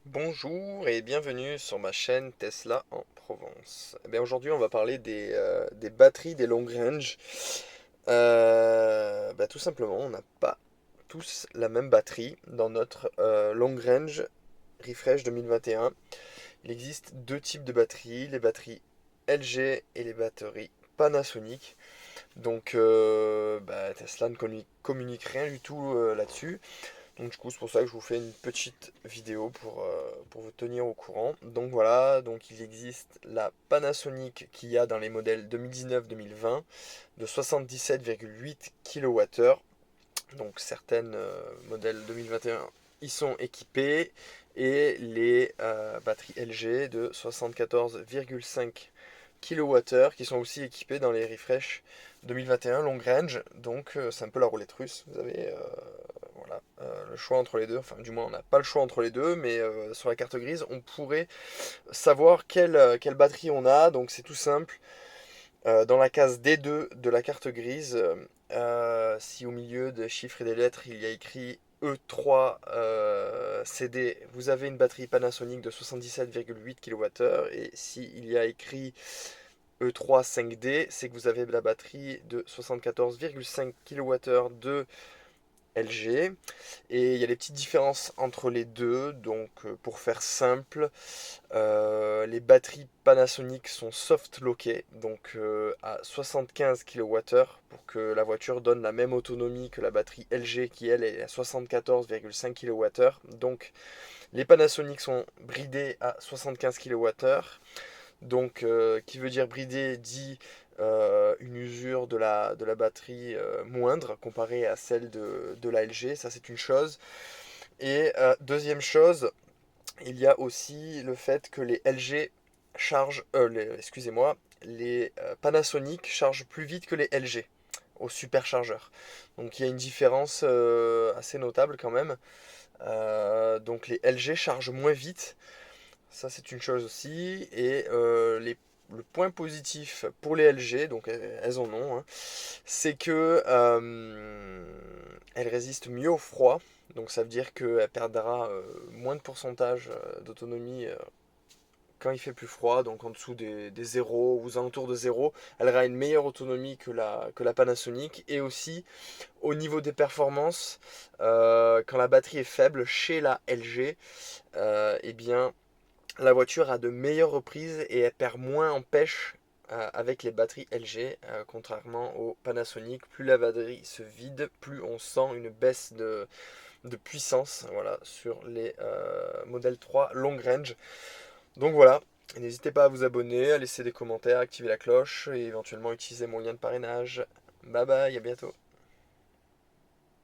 Bonjour et bienvenue sur ma chaîne Tesla en Provence. Aujourd'hui, on va parler des batteries des long range. Tout simplement, on n'a pas tous la même batterie dans notre long range refresh 2021. Il existe deux types de batteries, les batteries LG et les batteries Panasonic. Tesla ne communique rien du tout là-dessus. Donc du coup, c'est pour ça que je vous fais une petite vidéo pour vous tenir au courant. Donc voilà, donc il existe la Panasonic qu'il y a dans les modèles 2019-2020 de 77,8 kWh. Donc certaines modèles 2021 y sont équipés et les batteries LG de 74,5 kWh qui sont aussi équipés dans les refresh 2021 long range. Donc c'est un peu la roulette russe. Vous avez le choix entre les deux. Enfin, du moins, on n'a pas le choix entre les deux, mais sur la carte grise, on pourrait savoir quelle batterie on a. Donc, c'est tout simple. Dans la case D2 de la carte grise, si au milieu des chiffres et des lettres, il y a écrit E3 CD, vous avez une batterie Panasonic de 77,8 kWh. Et s'il y a écrit E3 5D, c'est que vous avez la batterie de 74,5 kWh de LG. Et il y a des petites différences entre les deux. Donc, pour faire simple, les batteries Panasonic sont soft lockées, donc à 75 kWh pour que la voiture donne la même autonomie que la batterie LG qui elle est à 74,5 kWh. Donc, les Panasonic sont bridés à 75 kWh. Donc, qui veut dire bridé dit une usure de la batterie moindre comparée à celle de la LG. Ça, c'est une chose. Et deuxième chose, il y a aussi le fait que les LG chargent, excusez-moi, les Panasonic chargent plus vite que les LG au superchargeur. Donc il y a une différence assez notable quand même. Donc les LG chargent moins vite, ça c'est une chose aussi. Et le point positif pour les LG, donc elles en ont, hein, c'est que elles résistent mieux au froid. Donc ça veut dire qu'elle perdra moins de pourcentage d'autonomie quand il fait plus froid, donc en dessous des 0 ou aux alentours de 0. Elle aura une meilleure autonomie que la Panasonic. Et aussi au niveau des performances, quand la batterie est faible chez la LG, eh bien la voiture a de meilleures reprises et elle perd moins en pêche avec les batteries LG, contrairement au Panasonic. Plus la batterie se vide, plus on sent une baisse de puissance, voilà, sur les modèles 3 long range. Donc voilà, n'hésitez pas à vous abonner, à laisser des commentaires, activer la cloche et éventuellement utiliser mon lien de parrainage. Bye bye, à bientôt.